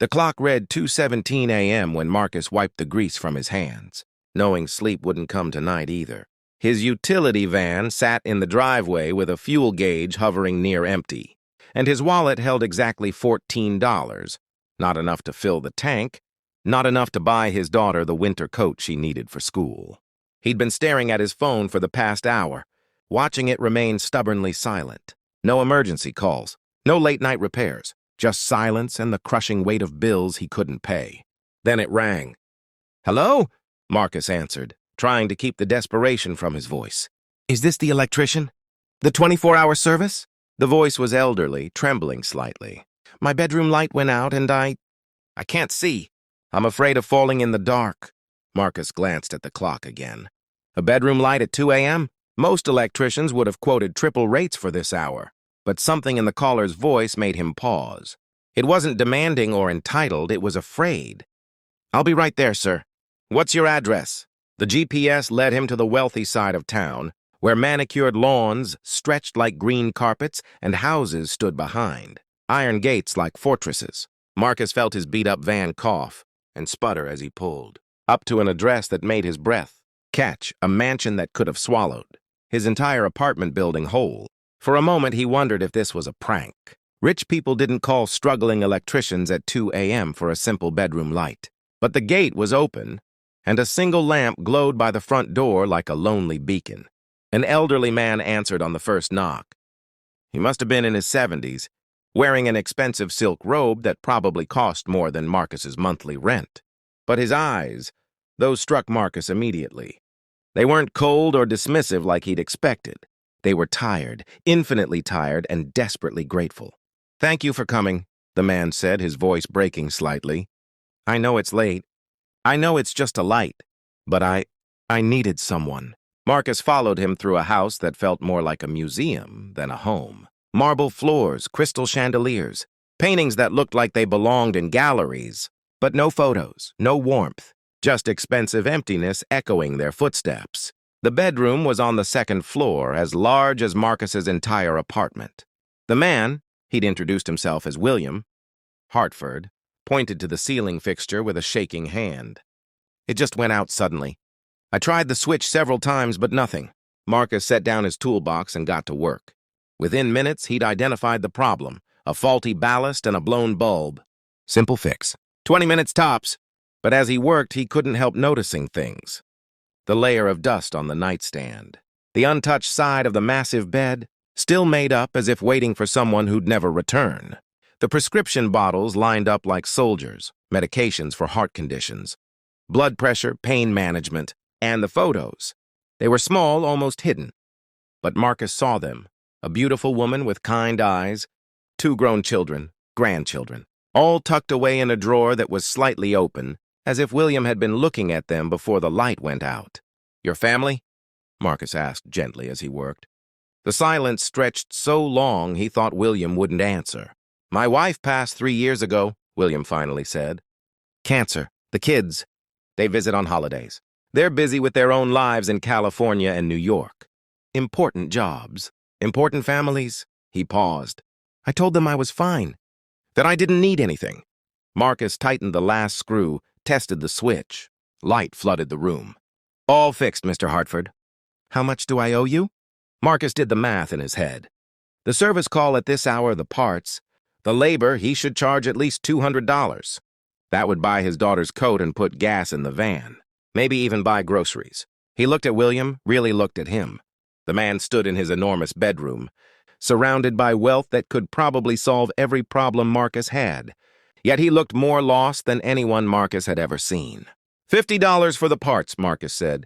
The clock read 2:17 a.m. when Marcus wiped the grease from his hands, knowing sleep wouldn't come tonight either. His utility van sat in the driveway with a fuel gauge hovering near empty, and his wallet held exactly $14, not enough to fill the tank, not enough to buy his daughter the winter coat she needed for school. He'd been staring at his phone for the past hour, watching it remain stubbornly silent. No emergency calls, no late-night repairs, just silence and the crushing weight of bills he couldn't pay. Then it rang. "Hello?" Marcus answered, trying to keep the desperation from his voice. "Is this the electrician? The 24-hour service?" The voice was elderly, trembling slightly. "My bedroom light went out and I can't see. I'm afraid of falling in the dark." Marcus glanced at the clock again. A bedroom light at 2 a.m.? Most electricians would have quoted triple rates for this hour, but something in the caller's voice made him pause. It wasn't demanding or entitled, it was afraid. "I'll be right there, sir. What's your address?" The GPS led him to the wealthy side of town, where manicured lawns stretched like green carpets and houses stood behind, iron gates like fortresses. Marcus felt his beat-up van cough and sputter as he pulled, up to an address that made his breath catch, a mansion that could have swallowed his entire apartment building whole. For a moment, he wondered if this was a prank. Rich people didn't call struggling electricians at 2 a.m. for a simple bedroom light. But the gate was open, and a single lamp glowed by the front door like a lonely beacon. An elderly man answered on the first knock. He must have been in his 70s, wearing an expensive silk robe that probably cost more than Marcus's monthly rent. But his eyes, those struck Marcus immediately. They weren't cold or dismissive like he'd expected. They were tired, infinitely tired, and desperately grateful. "Thank you for coming," the man said, his voice breaking slightly. "I know it's late. I know it's just a light. But I needed someone." Marcus followed him through a house that felt more like a museum than a home. Marble floors, crystal chandeliers, paintings that looked like they belonged in galleries, but no photos, no warmth, just expensive emptiness echoing their footsteps. The bedroom was on the second floor, as large as Marcus's entire apartment. The man, he'd introduced himself as William Hartford, pointed to the ceiling fixture with a shaking hand. "It just went out suddenly. I tried the switch several times, but nothing." Marcus set down his toolbox and got to work. Within minutes, he'd identified the problem, a faulty ballast and a blown bulb. Simple fix. 20 minutes tops. But as he worked, he couldn't help noticing things. The layer of dust on the nightstand. The untouched side of the massive bed, still made up as if waiting for someone who'd never return. The prescription bottles lined up like soldiers, medications for heart conditions, blood pressure, pain management, and the photos. They were small, almost hidden. But Marcus saw them. A beautiful woman with kind eyes, 2 grown children, grandchildren, all tucked away in a drawer that was slightly open, as if William had been looking at them before the light went out. "Your family?" Marcus asked gently as he worked. The silence stretched so long he thought William wouldn't answer. "My wife passed 3 years ago," William finally said. "Cancer. The kids. They visit on holidays. They're busy with their own lives in California and New York. Important jobs. Important families." He paused. "I told them I was fine. That I didn't need anything." Marcus tightened the last screw, tested the switch. Light flooded the room. "All fixed, Mr. Hartford." "How much do I owe you?" Marcus did the math in his head. The service call at this hour, the parts, the labor, he should charge at least $200. That would buy his daughter's coat and put gas in the van. Maybe even buy groceries. He looked at William, really looked at him. The man stood in his enormous bedroom, surrounded by wealth that could probably solve every problem Marcus had. Yet he looked more lost than anyone Marcus had ever seen. $50 for the parts, Marcus said.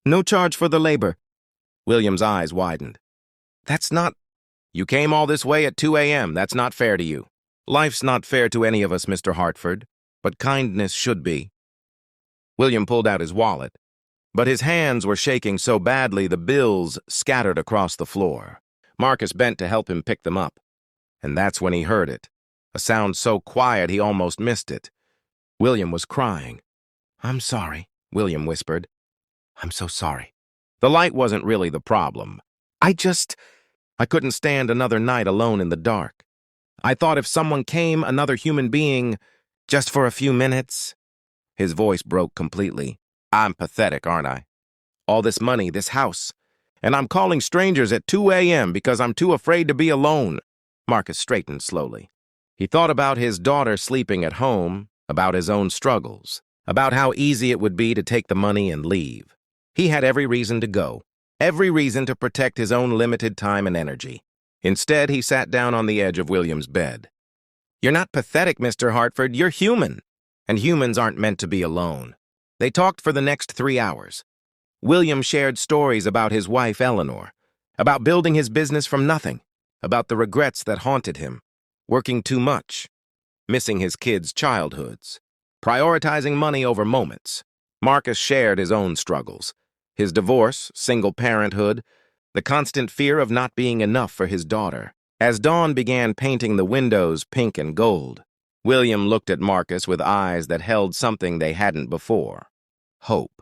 "No charge for the labor." William's eyes widened. "That's not... You came all this way at 2 a.m. That's not fair to you." "Life's not fair to any of us, Mr. Hartford, but kindness should be." William pulled out his wallet, but his hands were shaking so badly the bills scattered across the floor. Marcus bent to help him pick them up, and that's when he heard it. A sound so quiet he almost missed it. William was crying. "I'm sorry," William whispered. "I'm so sorry." The light wasn't really the problem. I couldn't stand another night alone in the dark. I thought if someone came, another human being, Just for a few minutes? His voice broke completely. I'm pathetic, aren't I? All this money, this house. And I'm calling strangers at 2 a.m. because I'm too afraid to be alone. Marcus straightened slowly. He thought about his daughter sleeping at home, about his own struggles, about how easy it would be to take the money and leave. He had every reason to go, every reason to protect his own limited time and energy. Instead, he sat down on the edge of William's bed. You're not pathetic, Mr. Hartford, you're human. And humans aren't meant to be alone. They talked for the next 3 hours. William shared stories about his wife, Eleanor, about building his business from nothing, about the regrets that haunted him, working too much, missing his kids' childhoods, prioritizing money over moments. Marcus shared his own struggles, his divorce, single parenthood, the constant fear of not being enough for his daughter. As dawn began painting the windows pink and gold, William looked at Marcus with eyes that held something they hadn't before. Hope.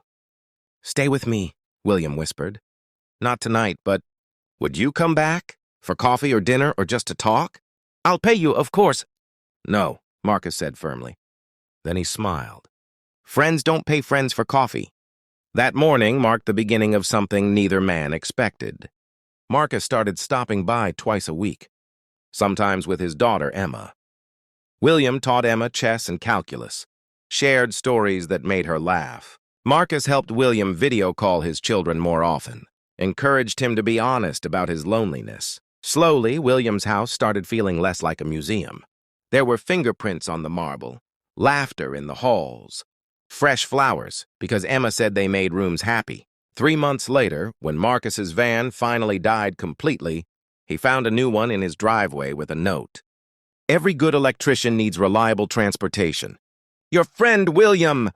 Stay with me, William whispered. Not tonight, but would you come back? For coffee or dinner or just to talk? I'll pay you, of course. No, Marcus said firmly. Then he smiled. Friends don't pay friends for coffee. That morning marked the beginning of something neither man expected. Marcus started stopping by twice a week, sometimes with his daughter, Emma. William taught Emma chess and calculus, shared stories that made her laugh. Marcus helped William video call his children more often, encouraged him to be honest about his loneliness. Slowly, William's house started feeling less like a museum. There were fingerprints on the marble, laughter in the halls, fresh flowers because Emma said they made rooms happy. 3 months later, when Marcus's van finally died completely, he found a new one in his driveway with a note. Every good electrician needs reliable transportation. Your friend, William!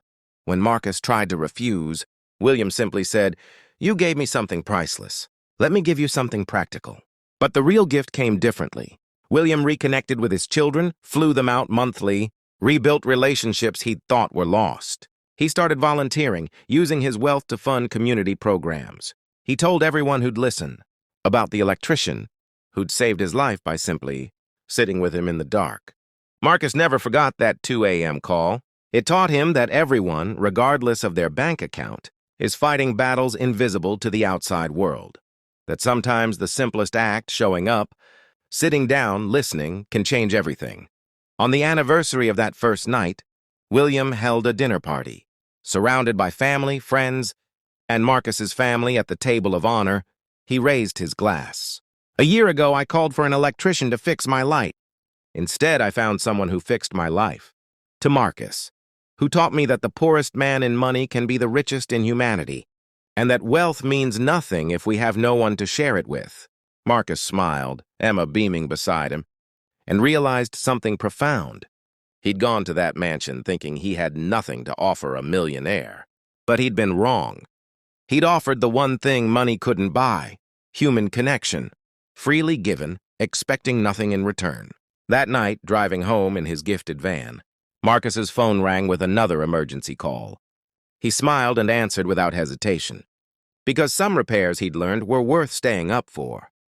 When Marcus tried to refuse, William simply said, You gave me something priceless. Let me give you something practical. But the real gift came differently. William reconnected with his children, flew them out monthly, rebuilt relationships he'd thought were lost. He started volunteering, using his wealth to fund community programs. He told everyone who'd listen about the electrician who'd saved his life by simply sitting with him in the dark. Marcus never forgot that 2 a.m. call. It taught him that everyone, regardless of their bank account, is fighting battles invisible to the outside world. That sometimes the simplest act, showing up, sitting down, listening, can change everything. On the anniversary of that first night, William held a dinner party. Surrounded by family, friends, and Marcus's family at the table of honor, he raised his glass. A year ago, I called for an electrician to fix my light. Instead, I found someone who fixed my life. To Marcus, who taught me that the poorest man in money can be the richest in humanity, and that wealth means nothing if we have no one to share it with. Marcus smiled, Emma beaming beside him, and realized something profound. He'd gone to that mansion thinking he had nothing to offer a millionaire. But he'd been wrong. He'd offered the one thing money couldn't buy, human connection, freely given, expecting nothing in return. That night, driving home in his gifted van, Marcus's phone rang with another emergency call. He smiled and answered without hesitation, because some repairs he'd learned were worth staying up for.